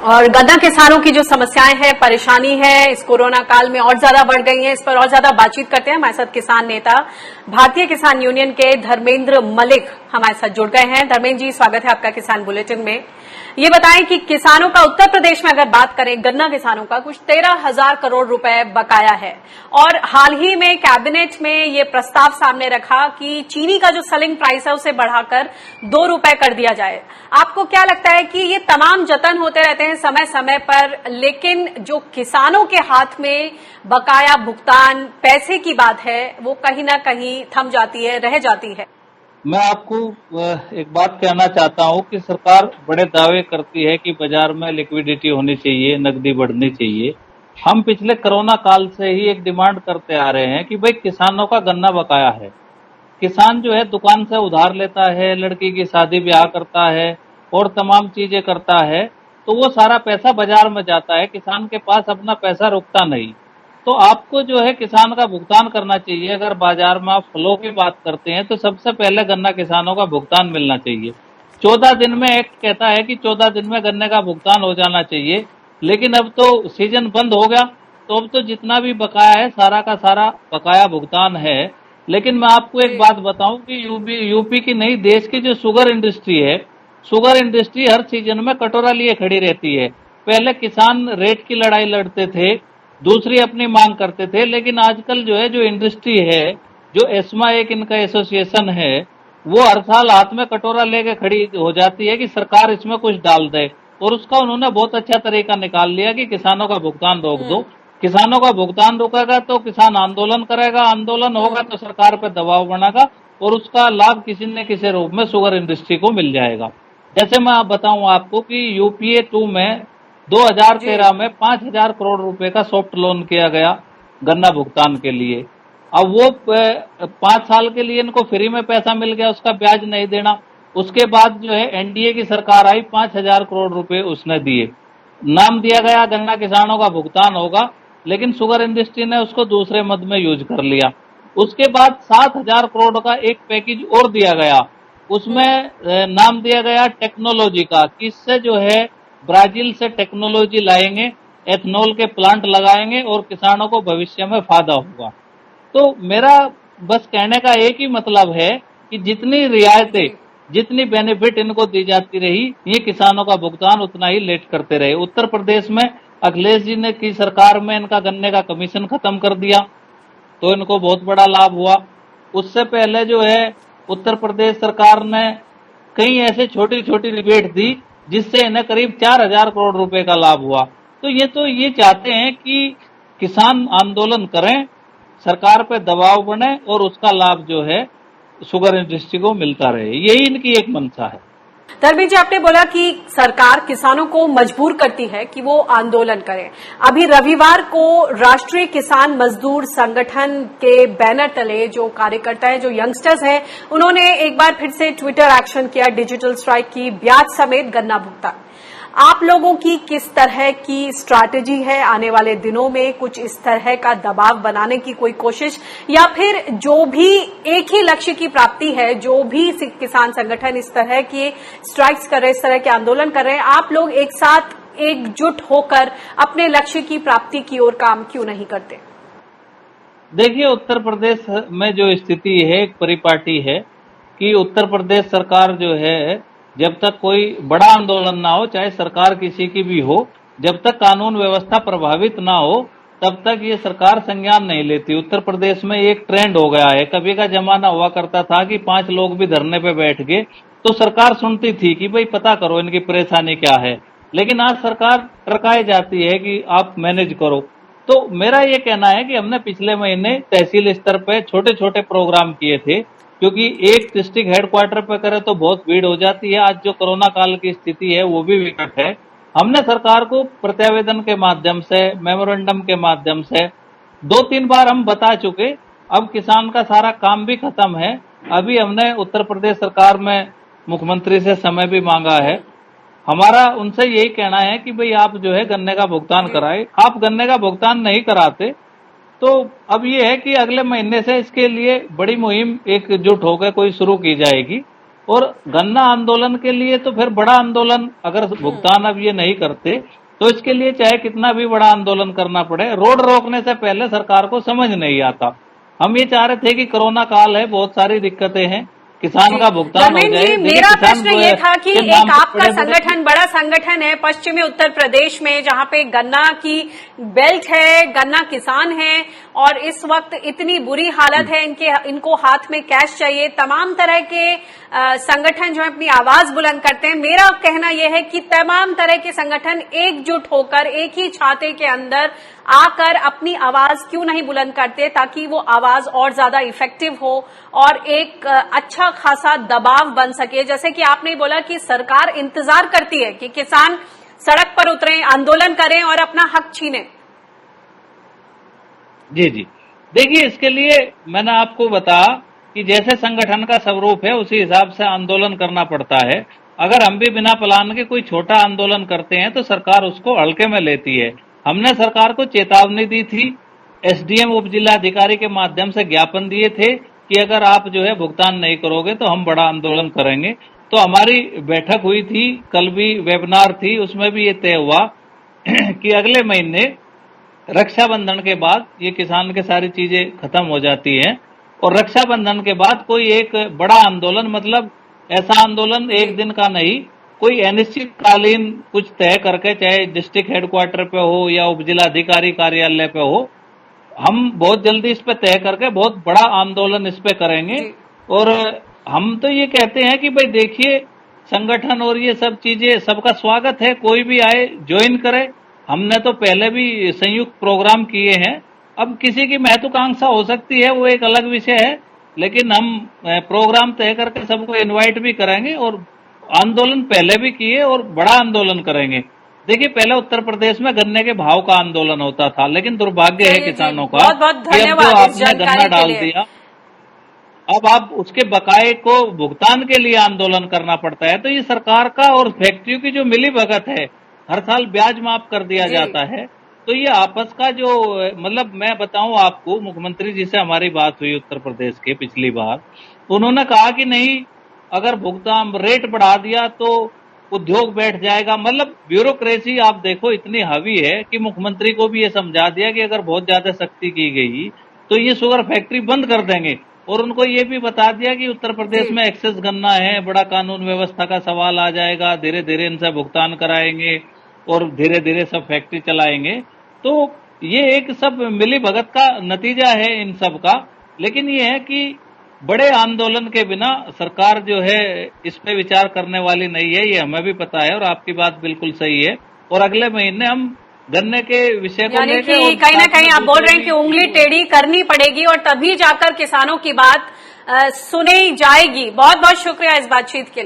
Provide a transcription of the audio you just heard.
और गन्ना किसानों की जो समस्याएं हैं, परेशानी है, इस कोरोना काल में और ज्यादा बढ़ गई हैं। इस पर और ज्यादा बातचीत करते हैं। हमारे साथ किसान नेता भारतीय किसान यूनियन के धर्मेंद्र मलिक हमारे साथ जुड़ गए हैं। धर्मेंद्र जी, स्वागत है आपका किसान बुलेटिन में। ये बताएं कि किसानों का उत्तर प्रदेश में अगर बात करें, गन्ना किसानों का कुछ 13,000 करोड़ रुपए बकाया है और हाल ही में कैबिनेट में ये प्रस्ताव सामने रखा कि चीनी का जो सेलिंग प्राइस है उसे बढ़ाकर 2 रुपए कर दिया जाए। आपको क्या लगता है कि ये तमाम जतन होते रहते हैं समय समय पर, लेकिन जो किसानों के हाथ में बकाया भुगतान पैसे की बात है वो कहीं ना कहीं थम जाती है, रह जाती है? मैं आपको एक बात कहना चाहता हूं कि सरकार बड़े दावे करती है कि बाजार में लिक्विडिटी होनी चाहिए, नकदी बढ़नी चाहिए। हम पिछले कोरोना काल से ही एक डिमांड करते आ रहे हैं कि भाई किसानों का गन्ना बकाया है। किसान जो है दुकान से उधार लेता है, लड़की की शादी ब्याह करता है और तमाम चीजें करता है, तो वो सारा पैसा बाजार में जाता है। किसान के पास अपना पैसा रुकता नहीं। तो आपको जो है किसान का भुगतान करना चाहिए। अगर बाजार में आप फलों की बात करते हैं तो सबसे पहले गन्ना किसानों का भुगतान मिलना चाहिए। 14 दिन में एक्ट कहता है कि 14 दिन में गन्ने का भुगतान हो जाना चाहिए, लेकिन अब तो सीजन बंद हो गया, तो अब तो जितना भी बकाया है सारा का सारा बकाया भुगतान है। लेकिन मैं आपको एक बात बताऊं कि यूपी की नहीं, देश की जो शुगर इंडस्ट्री है, शुगर इंडस्ट्री हर सीजन में कटोरा लिए खड़ी रहती है। पहले किसान रेट की लड़ाई लड़ते थे, दूसरी अपनी मांग करते थे, लेकिन आजकल जो है जो इंडस्ट्री है, जो एस्मा एक इनका एसोसिएशन है, वो हर साल हाथ में कटोरा लेके खड़ी हो जाती है कि सरकार इसमें कुछ डाल दे। और उसका उन्होंने बहुत अच्छा तरीका निकाल लिया कि किसानों का भुगतान रोक दो। किसानों का भुगतान रुकेगा तो किसान आंदोलन करेगा, आंदोलन होगा तो सरकार पे दबाव बनाएगा और उसका लाभ किसी न किसी रूप में शुगर इंडस्ट्री को मिल जाएगा। जैसे मैं आप बताऊं आपको कि यूपीए 2 में 2013 में 5,000 करोड़ रुपए का सॉफ्ट लोन किया गया गन्ना भुगतान के लिए। अब वो 5 साल के लिए इनको फ्री में पैसा मिल गया, उसका ब्याज नहीं देना। उसके बाद जो है एनडीए की सरकार आई, 5,000 करोड़ रुपए उसने दिए, नाम दिया गया गन्ना किसानों का भुगतान होगा, लेकिन शुगर इंडस्ट्री ने उसको दूसरे मद में यूज कर लिया। उसके बाद 7,000 करोड़ का एक पैकेज और दिया गया, उसमें नाम दिया गया टेक्नोलॉजी का, किससे जो है ब्राजील से टेक्नोलॉजी लाएंगे, एथनॉल के प्लांट लगाएंगे और किसानों को भविष्य में फायदा होगा। तो मेरा बस कहने का एक ही मतलब है कि जितनी रियायतें, जितनी बेनिफिट इनको दी जाती रही, ये किसानों का भुगतान उतना ही लेट करते रहे। उत्तर प्रदेश में अखिलेश जी ने की सरकार में इनका गन्ने का कमीशन खत्म कर दिया, तो इनको बहुत बड़ा लाभ हुआ। उससे पहले जो है उत्तर प्रदेश सरकार ने कई ऐसे छोटी छोटी रिबेट दी जिससे इन्हें करीब 4,000 करोड़ रुपए का लाभ हुआ। तो ये चाहते हैं कि किसान आंदोलन करें, सरकार पे दबाव बने और उसका लाभ जो है शुगर इंडस्ट्री को मिलता रहे, यही इनकी एक मंशा है। धर्मेंद्र जी, आपने बोला कि सरकार किसानों को मजबूर करती है कि वो आंदोलन करें। अभी रविवार को राष्ट्रीय किसान मजदूर संगठन के बैनर तले जो कार्यकर्ता है, जो यंगस्टर्स हैं, उन्होंने एक बार फिर से ट्विटर एक्शन किया, डिजिटल स्ट्राइक की, ब्याज समेत गन्ना भुगतान। आप लोगों की किस तरह की स्ट्रैटेजी है आने वाले दिनों में? कुछ इस तरह का दबाव बनाने की कोई कोशिश, या फिर जो भी एक ही लक्ष्य की प्राप्ति है, जो भी किसान संगठन इस तरह की स्ट्राइक्स कर रहे हैं, इस तरह के आंदोलन कर रहे हैं, आप लोग एक साथ एकजुट होकर अपने लक्ष्य की प्राप्ति की ओर काम क्यों नहीं करते? देखिए, उत्तर प्रदेश में जो स्थिति है, एक परिपाटी है कि उत्तर प्रदेश सरकार जो है, जब तक कोई बड़ा आंदोलन ना हो, चाहे सरकार किसी की भी हो, जब तक कानून व्यवस्था प्रभावित ना हो, तब तक ये सरकार संज्ञान नहीं लेती। उत्तर प्रदेश में एक ट्रेंड हो गया है। कभी का जमाना हुआ करता था कि 5 लोग भी धरने पे बैठ गए तो सरकार सुनती थी कि भाई पता करो इनकी परेशानी क्या है, लेकिन आज सरकार टरकाई जाती है कि आप मैनेज करो। तो मेरा ये कहना है कि हमने पिछले महीने तहसील स्तर पे छोटे छोटे प्रोग्राम किए थे, क्योंकि एक डिस्ट्रिक्ट हेडक्वार्टर पे करे तो बहुत भीड़ हो जाती है। आज जो कोरोना काल की स्थिति है वो भी विकट है। हमने सरकार को प्रत्यावेदन के माध्यम से, मेमोरेंडम के माध्यम से 2-3 बार हम बता चुके। अब किसान का सारा काम भी खत्म है। अभी हमने उत्तर प्रदेश सरकार में मुख्यमंत्री से समय भी मांगा है। हमारा उनसे यही कहना है कि भाई आप जो है गन्ने का भुगतान कराए। आप गन्ने का भुगतान नहीं कराते तो अब ये है कि अगले महीने से इसके लिए बड़ी मुहिम एकजुट होकर कोई शुरू की जाएगी और गन्ना आंदोलन के लिए तो फिर बड़ा आंदोलन, अगर भुगतान अब ये नहीं करते तो इसके लिए चाहे कितना भी बड़ा आंदोलन करना पड़े। रोड रोकने से पहले सरकार को समझ नहीं आता। हम ये चाह रहे थे कि कोरोना काल है, बहुत सारी दिक्कतें हैं, किसान का भुगतान हो जाए। मेरा प्रश्न ये था कि एक आपका संगठन, बड़ा संगठन है पश्चिमी उत्तर प्रदेश में, जहां पे गन्ना की बेल्ट है, गन्ना किसान है, और इस वक्त इतनी बुरी हालत है, इनको हाथ में कैश चाहिए। तमाम तरह के संगठन जो है अपनी आवाज बुलंद करते हैं। मेरा कहना यह है कि तमाम तरह के संगठन एकजुट होकर एक ही छाते के अंदर आकर अपनी आवाज क्यों नहीं बुलंद करते, ताकि वो आवाज और ज्यादा इफेक्टिव हो और एक अच्छा खासा दबाव बन सके। जैसे कि आपने बोला कि सरकार इंतजार करती है कि किसान सड़क पर उतरें, आंदोलन करें और अपना हक छीनें। जी जी, देखिए, इसके लिए मैंने आपको बताया कि जैसे संगठन का स्वरूप है उसी हिसाब से आंदोलन करना पड़ता है। अगर हम भी बिना प्लान के कोई छोटा आंदोलन करते हैं तो सरकार उसको हल्के में लेती है। हमने सरकार को चेतावनी दी थी, एसडीएम उप जिलाधिकारी के माध्यम से ज्ञापन दिए थे कि अगर आप जो है भुगतान नहीं करोगे तो हम बड़ा आंदोलन करेंगे। तो हमारी बैठक हुई थी, कल भी वेबिनार थी, उसमें भी ये तय हुआ कि अगले महीने रक्षाबंधन के बाद ये किसान के सारी चीजें खत्म हो जाती हैं, और रक्षाबंधन के बाद कोई एक बड़ा आंदोलन, मतलब ऐसा आंदोलन एक दिन का नहीं, कोई अनिश्चितकालीन कुछ तय करके, चाहे डिस्ट्रिक्ट हेडक्वार्टर पे हो या उप जिलाधिकारी कार्यालय पे हो, हम बहुत जल्दी इस पे तय करके बहुत बड़ा आंदोलन इस पे करेंगे। और हम तो ये कहते हैं कि भाई देखिए, संगठन और ये सब चीजें, सबका स्वागत है, कोई भी आए ज्वाइन करे। हमने तो पहले भी संयुक्त प्रोग्राम किए हैं। अब किसी की महत्वाकांक्षा हो सकती है, वो एक अलग विषय है, लेकिन हम प्रोग्राम तय करके सबको इनवाइट भी करेंगे और आंदोलन पहले भी किए और बड़ा आंदोलन करेंगे। देखिए, पहले उत्तर प्रदेश में गन्ने के भाव का आंदोलन होता था, लेकिन दुर्भाग्य है किसानों का, बहुत बहुत धन्यवाद आपने गन्ना डाल दिया, अब आप उसके बकाये को भुगतान के लिए आंदोलन करना पड़ता है। तो ये सरकार का और फैक्ट्रियों की जो मिली भगत है, हर साल ब्याज माफ कर दिया जाता है, तो ये आपस का जो, मतलब मैं बताऊं आपको, मुख्यमंत्री जी से हमारी बात हुई उत्तर प्रदेश के पिछली बार, उन्होंने कहा कि नहीं, अगर भुगतान रेट बढ़ा दिया तो उद्योग बैठ जाएगा। मतलब ब्यूरोक्रेसी आप देखो इतनी हावी है कि मुख्यमंत्री को भी ये समझा दिया कि अगर बहुत ज्यादा सख्ती की गई तो ये शुगर फैक्ट्री बंद कर देंगे, और उनको ये भी बता दिया कि उत्तर प्रदेश में एक्सेस गन्ना है, बड़ा कानून व्यवस्था का सवाल आ जाएगा, धीरे धीरे इनसे भुगतान कराएंगे और धीरे धीरे सब फैक्ट्री चलाएंगे। तो ये एक सब मिली भगत का नतीजा है इन सब का। लेकिन ये है कि बड़े आंदोलन के बिना सरकार जो है इस पे विचार करने वाली नहीं है, ये हमें भी पता है, और आपकी बात बिल्कुल सही है। और अगले महीने हम गन्ने के विषय को लेकर, कहीं ना कहीं आप बोल रहे हैं कि उंगली टेढ़ी करनी पड़ेगी और तभी जाकर किसानों की बात सुनी जाएगी। बहुत बहुत शुक्रिया इस बातचीत के लिए।